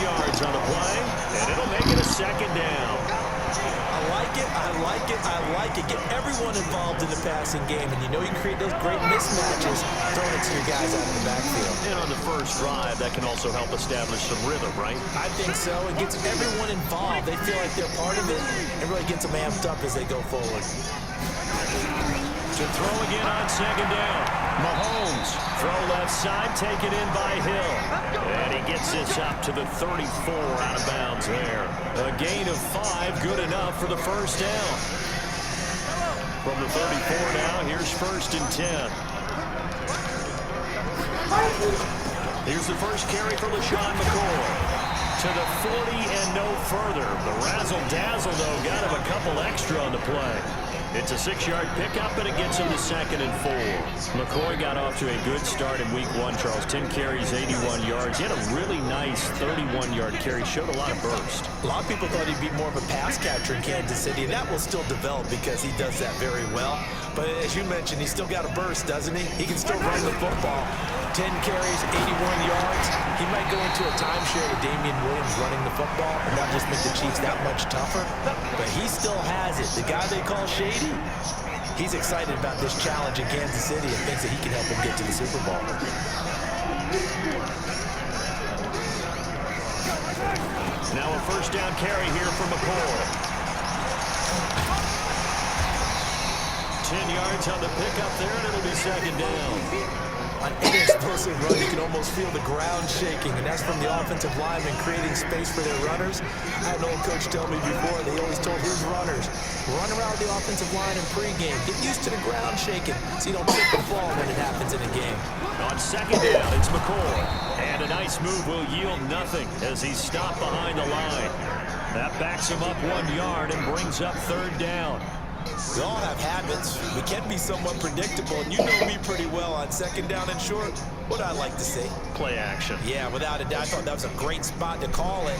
yards on the play, and it'll make it a second down. I like it. Get everyone involved in the passing game, and you know you can create those great mismatches throwing it to your guys out of the backfield. And on the first drive, that can also help establish some rhythm, right? I think so. It gets everyone involved. They feel like they're part of it, and really gets them amped up as they go forward. To throw again on second down. Mahomes, throw left side, taken in by Hill. And he gets this up to the 34 out of bounds there. A gain of 5, good enough for the first down. From the 34 now, here's first and 10. Here's the first carry for LaShawn McCoy. To the 40 and no further. The razzle-dazzle, though, got him a couple extra on the play. It's a 6-yard pickup, and it gets him to 2nd and 4. McCoy got off to a good start in week 1, Charles. 10 carries, 81 yards. He had a really nice 31-yard carry. Showed a lot of burst. A lot of people thought he'd be more of a pass catcher in Kansas City, and that will still develop because he does that very well. But as you mentioned, he's still got a burst, doesn't he? He can still run the football. 10 carries, 81 yards. He might go into a timeshare with Damian Williams running the football, and that just make the Chiefs that much tougher. But he still has it. The guy they call Shady, he's excited about this challenge in Kansas City and thinks that he can help him get to the Super Bowl. Now a first down carry here from McCoy. 10 yards on the pickup there, and it'll be second down. On any explosive run, you can almost feel the ground shaking, and that's from the offensive linemen creating space for their runners. I had an old coach tell me before, they always told his runners, run around the offensive line in pregame. Get used to the ground shaking so you don't trip and fall when it happens in a game. On second down, it's McCoy. And a nice move will yield nothing as he's stopped behind the line. That backs him up 1 yard and brings up third down. We all have habits. We can be somewhat predictable, and you know me pretty well on second down and short. What I like to see. Play action. Yeah, without a doubt. I thought that was a great spot to call it.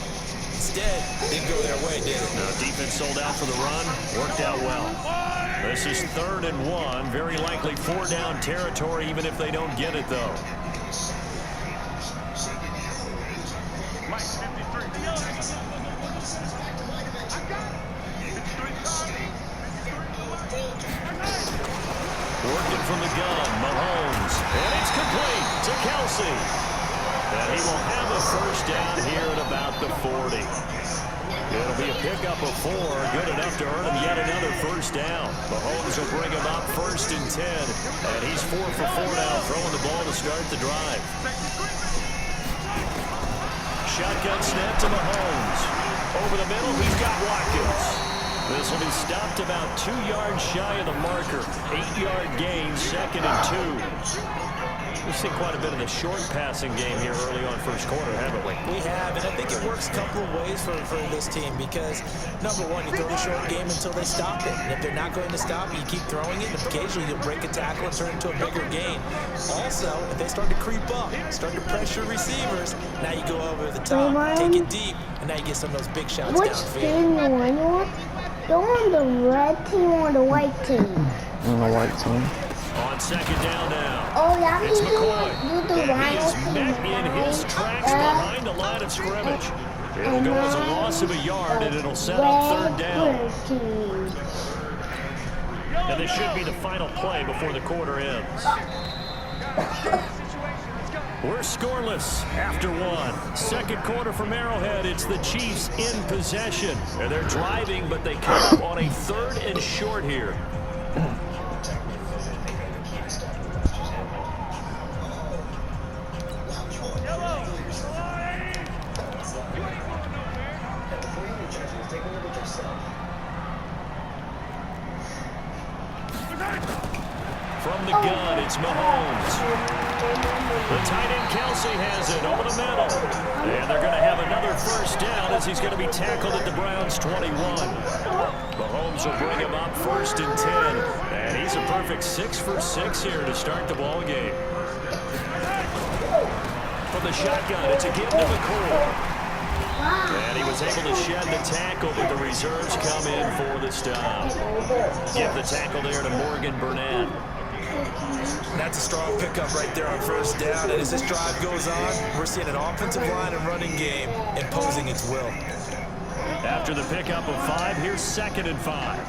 Instead, didn't go their way, did it? No, defense sold out for the run. Worked out well. This is 3rd and 1. Very likely 4-down territory, even if they don't get it, though. Working from the gun, Mahomes. And it's complete to Kelsey. And he will have a first down here at about the 40. It'll be a pickup of 4. Good enough to earn him yet another first down. Mahomes will bring him up 1st and 10. And he's 4 for 4 now, throwing the ball to start the drive. Shotgun snap to Mahomes. Over the middle, he's got Watkins. This will be stopped about 2 yards shy of the marker. 8-yard gain, 2nd and 2. We've seen quite a bit of the short passing game here early on first quarter, haven't we? We have, and I think it works a couple of ways for this team because, number one, you throw the short game until they stop it. And if they're not going to stop it, you keep throwing it, and occasionally you'll break a tackle and turn it into a bigger gain. Also, if they start to creep up, start to pressure receivers, now you go over the top, take it deep, and now you get some of those big shots downfield. Which team you want? You're on the red team or the white team? On the white team. On second down now. Oh, yeah, It's McCoy. do the And he is team. met in his tracks behind the line of scrimmage. It'll go as a loss of a yard, and it'll set up 3rd down. And this should be the final play before the quarter ends. We're scoreless after 1. Second quarter from Arrowhead. It's the Chiefs in possession. And they're driving, but they come up on a 3rd and short here. From the gun, it's Mahomes. The tight end Kelsey has it over the middle. And they're going to have another first down as he's going to be tackled at the Browns' 21. Mahomes will bring him up 1st and 10. And he's a perfect 6 for 6 here to start the ball game. From the shotgun, it's a give to McCoy. And he was able to shed the tackle, but the reserves come in for the stop. Give the tackle there to Morgan Burnett. That's a strong pickup right there on first down. And as this drive goes on, we're seeing an offensive line and running game imposing its will. After the pickup of 5, here's 2nd and 5.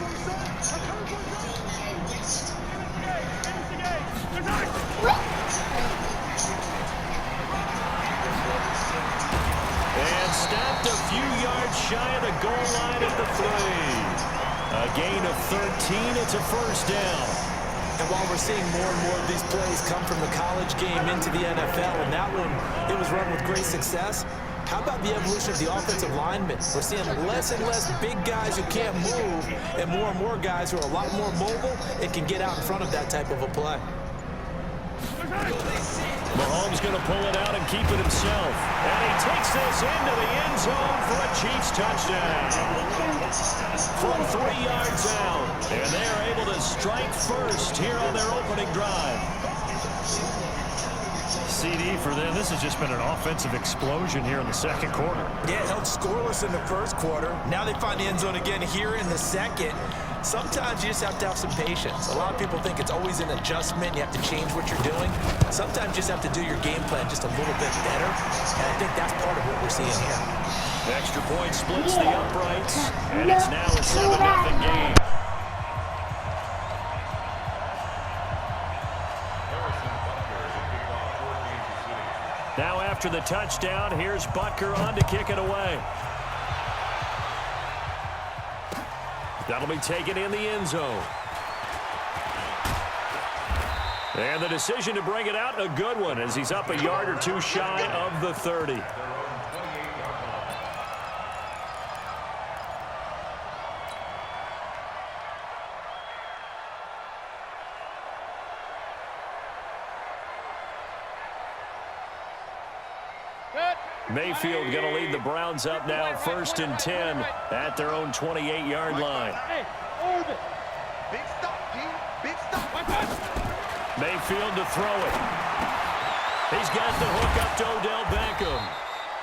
And stopped a few yards shy of the goal line at the 3. A gain of 13. It's a first down. And while we're seeing more and more of these plays come from the college game into the NFL, and that one, it was run with great success, how about the evolution of the offensive linemen? We're seeing less and less big guys who can't move and more guys who are a lot more mobile and can get out in front of that type of a play. Mahomes going to pull it out and keep it himself. And he takes this into the end zone for a Chiefs touchdown. From 3 yards out. And they are able to strike first here on their opening drive. CD for them. This has just been an offensive explosion here in the second quarter. Yeah, it held scoreless in the first quarter. Now they find the end zone again here in the second. Sometimes you just have to have some patience. A lot of people think it's always an adjustment. You have to change what you're doing. Sometimes you just have to do your game plan just a little bit better. And I think that's part of what we're seeing here. Extra point splits the uprights. And it's now a 7-0 game. Now after the touchdown, here's Butker on to kick it away. That'll be taken in the end zone. And the decision to bring it out, a good one, as he's up a yard or two shy of the 30. Mayfield going to lead the Browns up now, 1st and 10 at their own 28-yard line. Mayfield to throw it. He's got the hook up to Odell Beckham.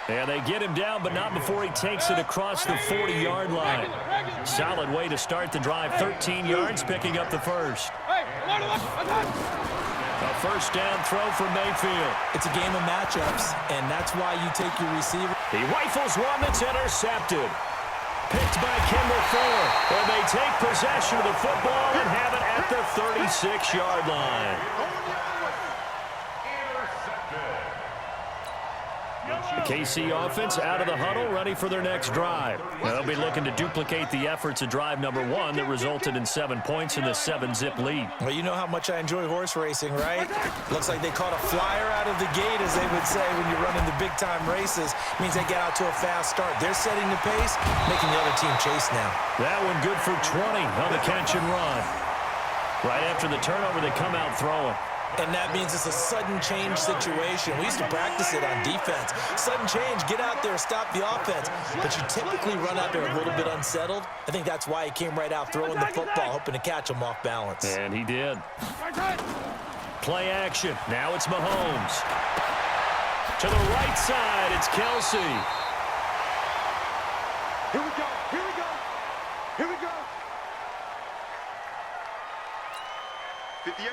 And they get him down, but not before he takes it across the 40-yard line. Solid way to start the drive, 13 yards, picking up the first. A first down throw for Mayfield. It's a game of matchups, and that's why you take your receiver. He rifles one that's intercepted. Picked by Kendall Fuller. And they take possession of the football and have it at the 36-yard line. The KC offense out of the huddle, ready for their next drive. Now they'll be looking to duplicate the efforts of drive number 1 that resulted in 7 points in the 7-zip lead. Well, you know how much I enjoy horse racing, right? Looks like they caught a flyer out of the gate, as they would say when you're running the big-time races. Means they get out to a fast start. They're setting the pace, making the other team chase now. That one good for 20 on the catch and run. Right after the turnover, they come out throwing. And that means it's a sudden change situation. We used to practice it on defense. Sudden change, get out there, stop the offense. But you typically run out there a little bit unsettled. I think that's why he came right out throwing the football, hoping to catch him off balance. And he did. Play action. Now it's Mahomes. To the right side, it's Kelsey. Here we go, here we go, here we go. 58.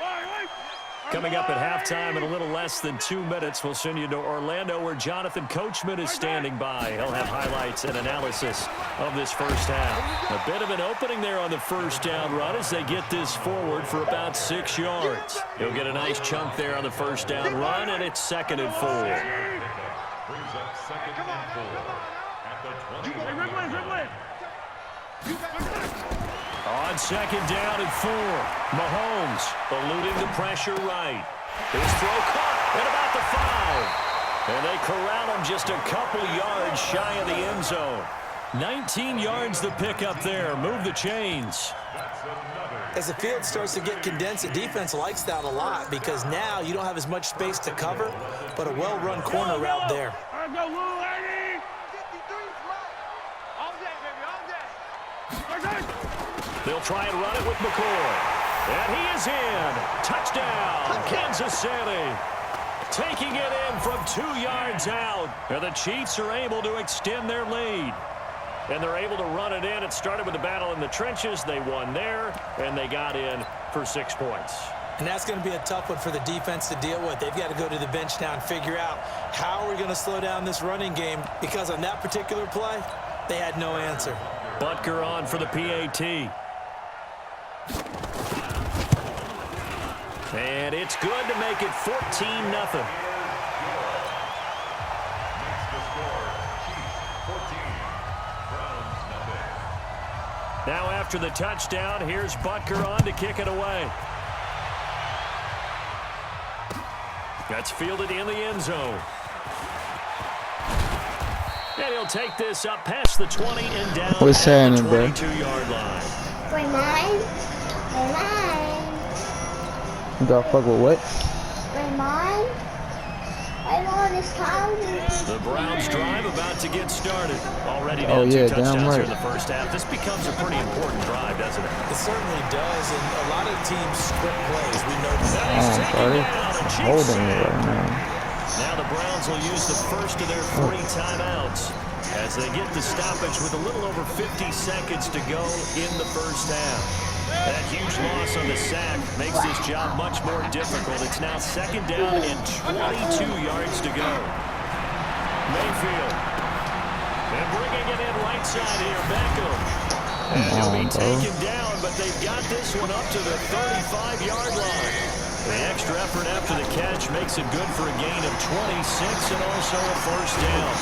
Coming up at halftime in a little less than 2 minutes, we'll send you to Orlando, where Jonathan Coachman is standing by. He'll have highlights and analysis of this first half. A bit of an opening there on the first down run as they get this forward for about 6 yards. He'll get a nice chunk there on the first down run, and it's 2nd and 4. Brings up 2nd and 4 at the 20. On 2nd down and 4, Mahomes eluding the pressure right. His throw caught at about the 5. And they corral him just a couple yards shy of the end zone. 19 yards the pickup there. Move the chains. As the field starts to get condensed, the defense likes that a lot because now you don't have as much space to cover, but a well-run corner route there. They'll try and run it with McCoy. And he is in. Touchdown, Kansas City. Taking it in from 2 yards out. And the Chiefs are able to extend their lead. And they're able to run it in. It started with a battle in the trenches. They won there, and they got in for 6 points. And that's going to be a tough one for the defense to deal with. They've got to go to the bench now and figure out how we're going to slow down this running game, because on that particular play, they had no answer. Butker on for the PAT. And it's good to make it 14-0. Now after the touchdown, here's Butker on to kick it away. That's fielded in the end zone. And he'll take this up past the 20 and down at the 22-yard line. Remind. You got fuck with what? Remind. I know this time. The Browns drive about to get started. Already Oh, down yeah, two damn touchdowns right. here in the first half. This becomes a pretty important drive, doesn't it? It certainly does, and a lot of teams script plays. We know that. I'm holding it right now. Now the Browns will use the first of their 3 timeouts as they get the stoppage with a little over 50 seconds to go in the first half. That huge loss on the sack makes this job much more difficult. It's now 2nd down and 22 yards to go. Mayfield. And bringing it in right side here, Beckham. And he'll be taken down, but they've got this one up to the 35-yard line. The extra effort after the catch makes it good for a gain of 26 and also a first down.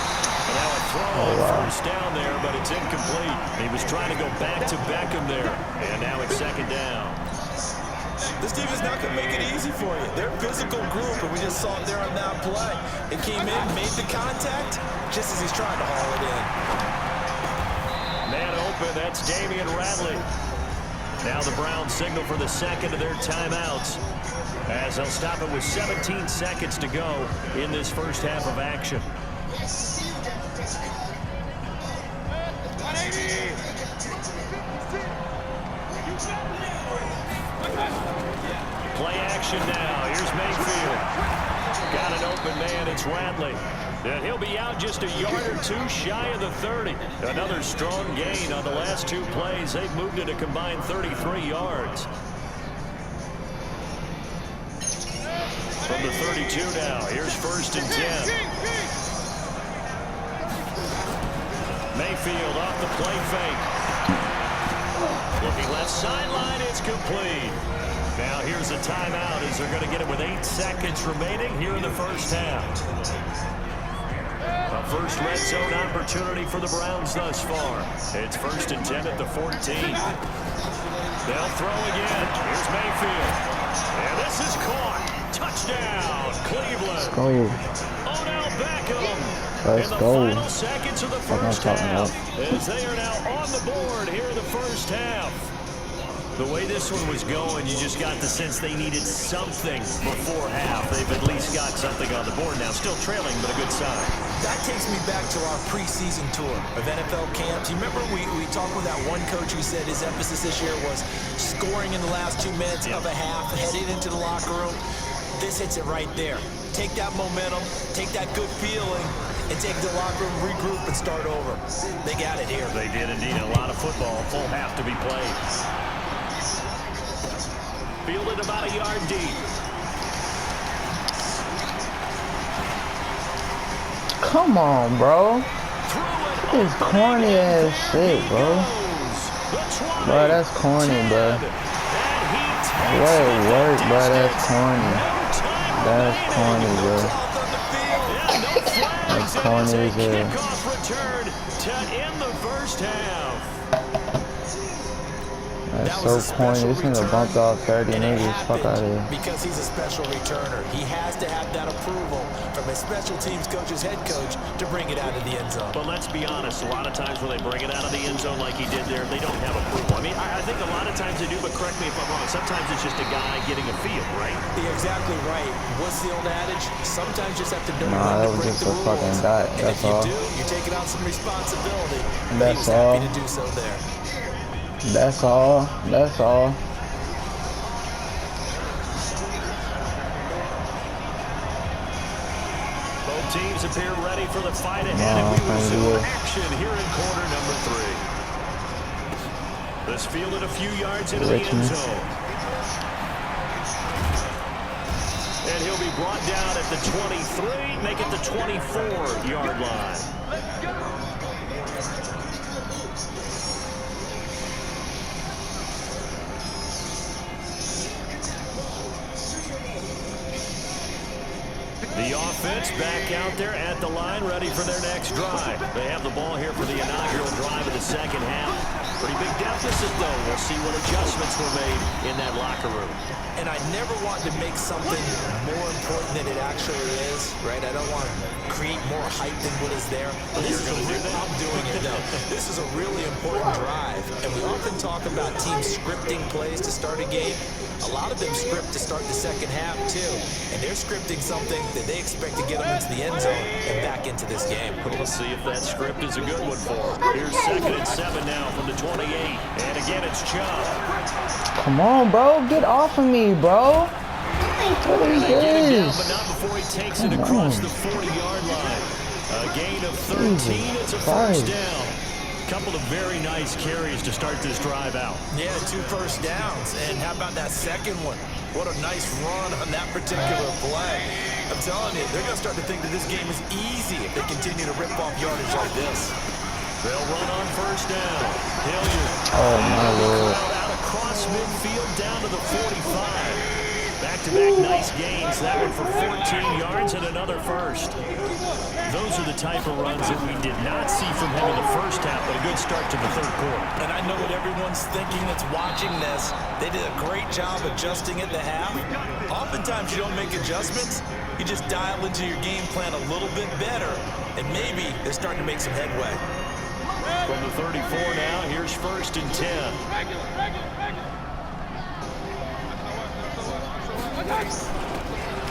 And now a throw on first down there, but it's incomplete. He was trying to go back to Beckham there, and now it's 2nd down. This team is not going to make it easy for you. They're a physical group, and we just saw it there on that play. It came in, made the contact, just as he's trying to haul it in. Man open, that's Damian Radley. Now the Browns signal for the 2nd of their timeouts, as they'll stop it with 17 seconds to go in this first half of action. Play action now. Here's Mayfield. Got an open man. It's Radley. And he'll be out just a yard or 2 shy of the 30. Another strong gain on the last 2 plays. They've moved it a combined 33 yards. From the 32 now. Here's 1st and 10. Mayfield off the play fake. Looking left sideline. It's complete. Now here's a timeout as they're going to get it with 8 seconds remaining here in the first half. A first red zone opportunity for the Browns thus far. It's 1st and 10 at the 14. They'll throw again. Here's Mayfield. And this is caught. Touchdown, Cleveland. Let's go. Odell Beckham. Let's in the go. final seconds of the first half, as they are now on the board here in the first half. The way this one was going, you just got the sense they needed something before half. They've at least got something on the board now. Still trailing, but a good sign. That takes me back to our preseason tour of NFL camps. You remember we talked with that one coach who said his emphasis this year was scoring in the last 2 minutes of a half, heading into the locker room. This hits it right there. Take that momentum, take that good feeling, and take the locker room, regroup, and start over. They got it here. They did indeed. A lot of football, full half to be played. Fielded about a yard deep. Come on, bro. This corny ass shit, bro. Bro, that's corny, bro. What work, bro? That's corny. That's corny, bro. That's corny as hell. Kickoff return to end the first half. That's so corny. This nigga bumped off 30 niggas. Fuck out of here. Because he's a special returner. He has to have that approval from his special teams coach's head coach to bring it out of the end zone. But let's be honest, a lot of times when they bring it out of the end zone like he did there, they don't have approval. I mean, I think a lot of times they do, but correct me if I'm wrong. Sometimes it's just a guy getting a feel, right? You're exactly right. What's the old adage? Sometimes you just have to know Nah, that when to was break just the a fucking rules. dot. And That's if you all. do, you're taking on some responsibility. That's he was happy all. to do so there. That's all. That's all. Both teams appear ready for the fight ahead, and we will see action here in quarter number 3. This fielded a few yards into the end zone. And he'll be brought down at the 23, make it the 24-yard line. The offense back out there at the line, ready for their next drive. They have the ball here for the inaugural drive of the second half. Pretty big deficit, though. We'll see what adjustments were made in that locker room. And I never want to make something more important than it actually is, right? I don't want to create more hype than what is there. But this is I'm doing it, though. This is a really important drive. And we often talk about teams scripting plays to start a game. A lot of them script to start the second half, too. And they're scripting something that they expect to get them into the end zone and back into this game. Well, let's see if that script is a good one for them. Here's 2nd and 7 now from the 28. And again, it's Chubb. Come on, bro. Get off of me, bro. What are down, but not before he takes it across the 40-yard line. A gain of 13. It's a first down. Couple of very nice carries to start this drive out. Yeah, 2 first downs. And how about that second one? What a nice run on that particular play. I'm telling you, they're going to start to think that this game is easy if they continue to rip off yardage like this. They'll run on first down. Hilliard. Oh, my Lord. Out across midfield down to the 45. Back-to-back nice gains. That one for 14 yards and another first. Those are the type of runs that we did not see from him in the first half, but a good start to the third quarter. And I know what everyone's thinking that's watching this. They did a great job adjusting at the half. Oftentimes you don't make adjustments. You just dial into your game plan a little bit better, and maybe they're starting to make some headway. From the 34 now, here's 1st and 10.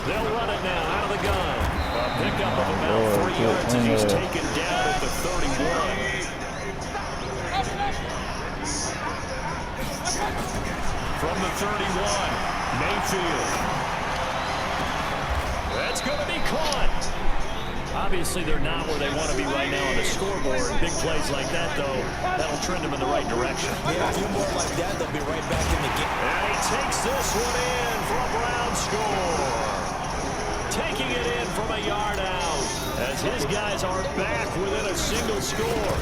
They'll run it now out of the gun. A pickup of about 3 yards as he's taken down at the 31. From the 31, Mayfield. That's going to be caught. Obviously, they're not where they want to be right now on the scoreboard. Big plays like that, though, that'll trend them in the right direction. Yeah, a few more like that, they'll be right back in the game. And he takes this one in for a Brown score. Taking it in from a yard out as his guys are back within a single score.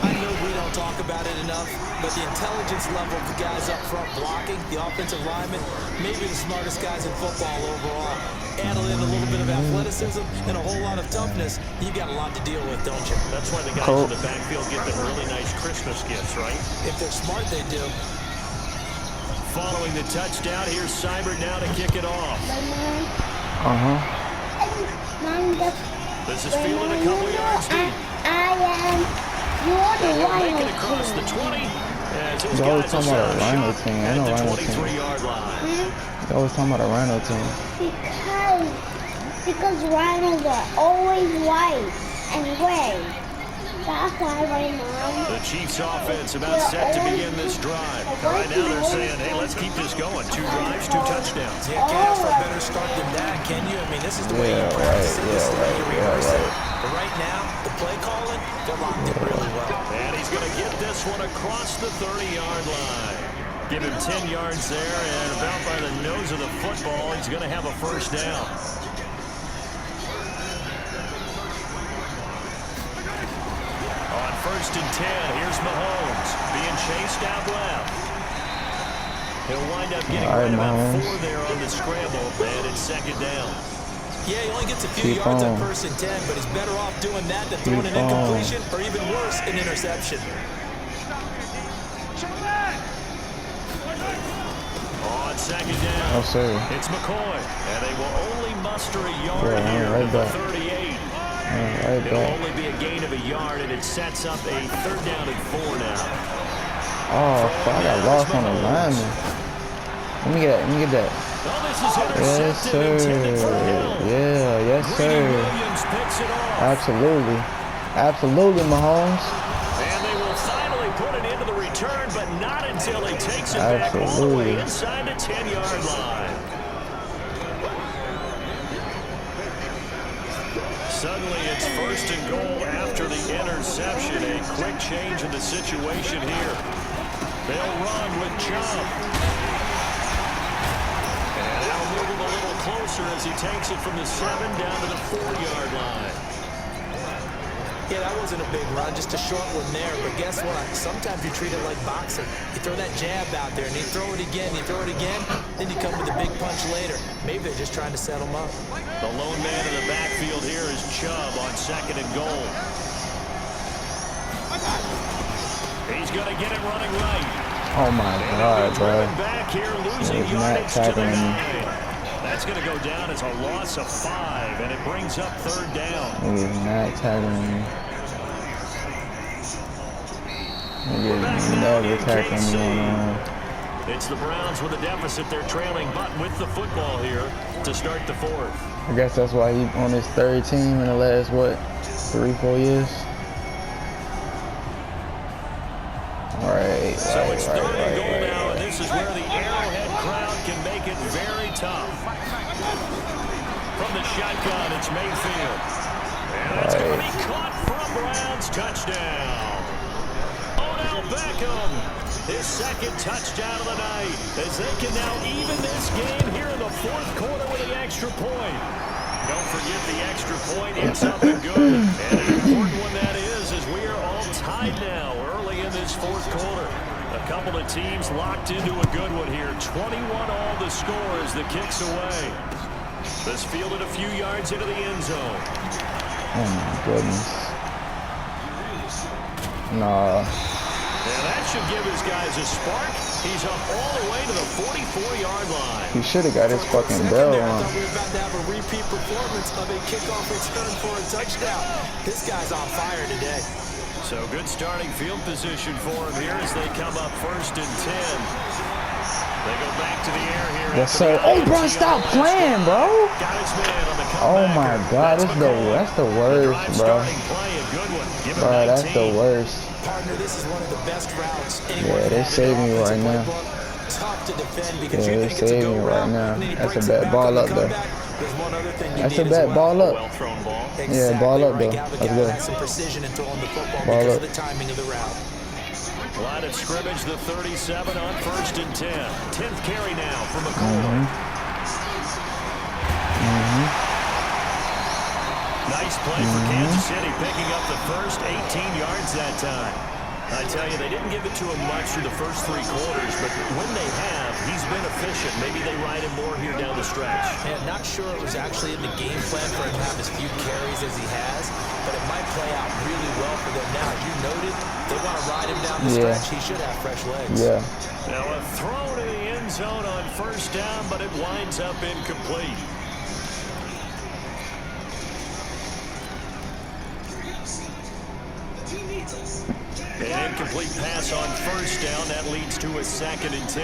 I know we don't talk about it enough, but the intelligence level of the guys up front blocking, the offensive linemen, maybe the smartest guys in football overall. Add in a little bit of athleticism and a whole lot of toughness, you've got a lot to deal with, don't you? That's why the guys in the backfield get them really nice Christmas gifts, right? If they're smart, they do. Following the touchdown, here's Seibert now to kick it off. This is fielded a couple yards deep. He'll make it across the 20. As his guys are at the 23-yard line. They always talking about a Rhino team. Because rhinos are always white and gray. That's why right now. The Chiefs offense about set to begin this drive. Right now they're saying, hey, let's keep this going. 2 drives, 2 touchdowns. Yeah, can't ask for a better start than that, can you? I mean, this is the way you practice it. This is the way you rehearse it. But right now, the play calling, they're locked in really well. And he's going to get this one across the 30-yard line. Give him 10 yards there, and about by the nose of the football, he's going to have a first down. On 1st and 10, here's Mahomes being chased out left. He'll wind up getting right about 4 there on the scramble, and it's 2nd down. Yeah, he only gets a few yards on 1st and 10, but he's better off doing that than throwing an incompletion, or even worse, an interception. On 2nd down, it's McCoy, and they will only muster a yard here at the 38. It'll only be a gain of a yard, and it sets up a 3rd down and 4 now. Oh, fuck, I got lost on the lineman. Let me get that. Well, this is intercepted, yes, sir. Yeah, yes, sir. Williams picks it off. Absolutely. Absolutely, Mahomes. And they will finally put it into the return, but not until he takes it back all the way inside the 10-yard line. Suddenly it's 1st and goal after the interception. A quick change in the situation here. They'll run with Chubb. And now moving a little closer as he takes it from the 7 down to the 4-yard line. Yeah, that wasn't a big run, just a short one there. But guess what? Sometimes you treat it like boxing. You throw that jab out there, and you throw it again, then you come with a big punch later. Maybe they're just trying to set him up. The lone man in the backfield here is Chubb on 2nd and goal. He's going to get it running right. Oh my God, bro. Back here, losing He's not yardage to the tackling me. 9. That's going to go down as a loss of 5, and it brings up 3rd down. He is not tackling me. He is never tackling me. It's the Browns with a deficit. They're trailing, but with the football here to start the 4th. I guess that's why he's on his 3rd team in the last, what, 3-4 years? Right. So it's 3rd and goal now, and this is where the Arrowhead crowd can make it very tough. From the shotgun, it's Mayfield. And that's going to be caught from Browns. Touchdown. Odell Beckham, his 2nd touchdown of the night, as they can now even this game here in the 4th quarter with an extra point. Don't forget the extra point in something good. And an important one that is, as we are all tied now early in this 4th quarter. A couple of teams locked into a good one here. 21 all the score as the kick's away. This fielded a few yards into the end zone. Oh my goodness. Nah. And that should give his guys a spark. He's up all the way to the 44-yard line. He should have got his fucking bell I on. thought we were about to have a repeat performance of a kickoff return for a touchdown. This guy's on fire today. So good starting field position for him here as they come up 1st and 10. They go back to the air here. Yes, sir. Oh, bro, stop playing, bro. Got his man on the Oh my God, that's the worst, bro. Bro, that's the worst. Partner, this is one of the best routes. Yeah, they saved me right now. Tough to defend because Yeah, you they think it's a saved go me right route, now. and then he That's breaks a it bad back ball on the up, though. comeback. There's one other thing you That's need a as bad well. ball up. Well-thrown ball. Yeah, ball up, though. The Let's guy go. has some precision in throwing the football Ball because up. of the timing of the route. Line of scrimmage, the 37 on 1st and 10. 10th carry now from McCoy. Nice play for Kansas City, picking up the first 18 yards that time. I tell you, they didn't give it to him much through the first 3 quarters, but when they have, he's been efficient. Maybe they ride him more here down the stretch. Yeah, not sure it was actually in the game plan for him to have as few carries as he has, but it might play out really well for them now. As you noted, they want to ride him down the stretch. He should have fresh legs. Yeah. Now a throw to the end zone on 1st down, but it winds up incomplete. An incomplete pass on 1st down. That leads to a 2nd and 10.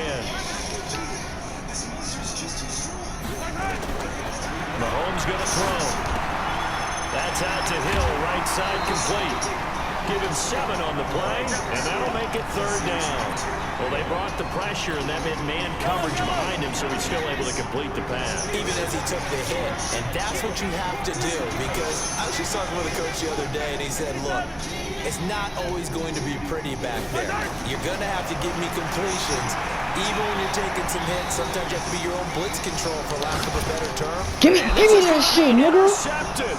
Mahomes going to throw. That's out to Hill, right side complete. Give him 7 on the play, and that'll make it 3rd down. Well, they brought the pressure, and that meant man coverage behind him, so he's still able to complete the pass. Even as he took the hit, and that's what you have to do, because I was just talking with a coach the other day, and he said, look, it's not always going to be pretty back there. You're going to have to give me completions. Even when you're taking some hits, sometimes you have to be your own blitz control, for lack of a better term. Give me that shit, nigga. Intercepted.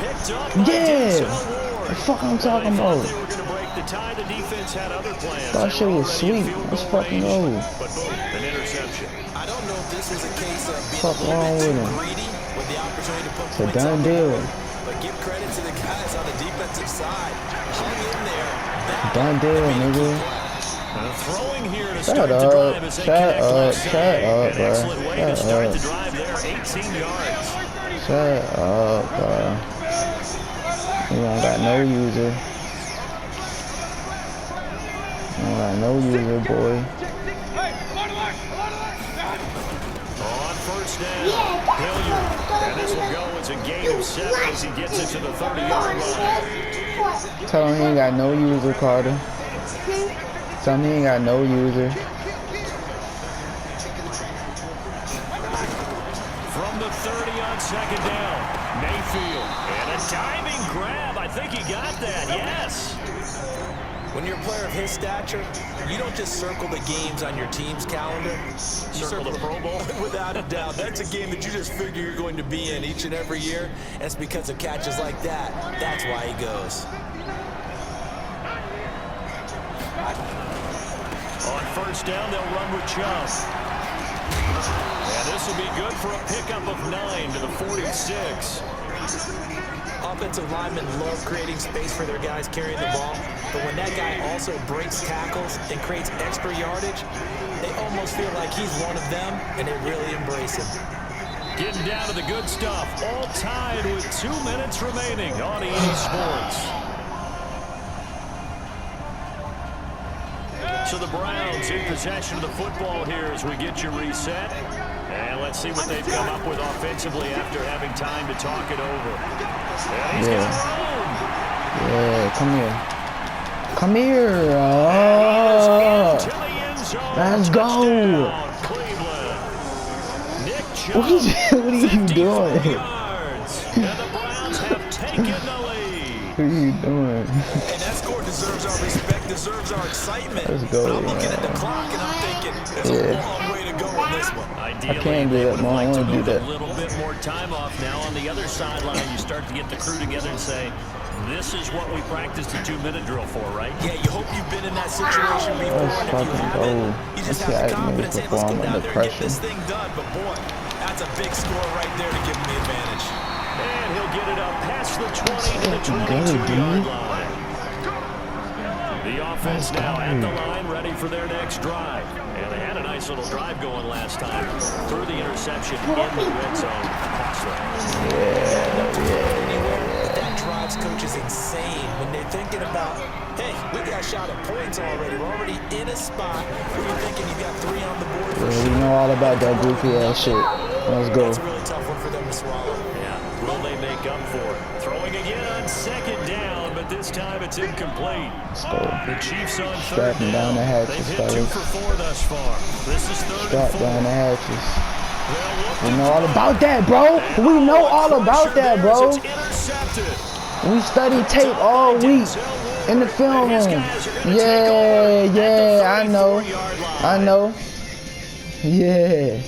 Picked up by Yeah. Denzel Ward. What the fuck I'm talking They thought about? they were going to break the tie. The defense had other plans. That They shit were was already in sweet. field Let's goal fucking range, go. But boom, an interception. I don't know if this was a case of being Fuck a little wrong bit with too him? greedy with the opportunity to put It's a points done on the deal. board. But give credit to the guys on the defensive side. Hung in there. That Done deal, nigga. Throwing here to Shut start the up. drive as they Shut connect up. left Shut side. up, An bro. excellent way to Shut start up. the drive there, 18 yards. Shut up, bro. You don't got no user. You don't got no user, boy. On 1st down, Hilliard. And this will go as a gain of 7 as he gets it to the 30-yard line. Tell him he ain't got no user, Carter. Tell him he ain't got no user. From the 30 on 2nd down, Mayfield. And a diving grab. I think he got that, yes. When you're a player of his stature, you don't just circle the games on your team's calendar. You Circle the Pro Bowl? Without a doubt. That's a game that you just figure you're going to be in each and every year. And it's because of catches like that. That's why he goes. On first down, they'll run with Chubb. And this will be good for a pickup of 9 to the 46. Offensive linemen love creating space for their guys carrying the ball, but when that guy also breaks tackles and creates extra yardage, they almost feel like he's one of them, and they really embrace him. Getting down to the good stuff, all tied with 2 minutes remaining on EA Sports. So the Browns in possession of the football here as we get you reset. And let's see what they've come up with offensively after having time to talk it over. And he's got room. Yeah, come here. Come here. Let's go. Cleveland. Nick Chubb, What are you doing? yards. And the Browns have taken the lead. What are you doing? And that score deserves our respect, deserves our excitement. Let's go, but I'm looking man. at the clock and I'm thinking, there's a long way to go on this one. Ideally, I can't do they that, would Mom. I like to wanna do move that. a little bit more time off now. On the other sideline, you start to get the crew together and say, this is what we practiced the 2-minute drill for, right? Yeah, you hope you've been in that situation before, Let's and if you fucking haven't, go. you just Let's have the see how I confidence, hey, let's perform go down under there and get pressure. this thing done. But boy, that's a big score right there to give him the advantage. And he'll get it up past the 20 to the Let's go, 22-yard dude. line. The offense now at the line, ready for their next drive. And they had a nice little drive going last time. Through the interception in the red zone. Costly. But that drives coaches insane when they're thinking about, hey, we got a shot at points already. We're already in a spot where you're thinking you got 3 on the board. For Yeah, we know all about that goofy ass shit. Let's go. That's a really tough one for them to swallow. Yeah, will they make up for it? Throwing again on second down, but this time it's incomplete. Let's go. The Chiefs on third Strapping down the down. hatches, They've hit 2 fellas. for 4 thus far. This is third Strap and 4. down the hatches. They'll look We to know all throw. about that, bro. We know all about that, bro. It's intercepted. We study tape all week in the film room. Yeah, I know. I know. Yeah.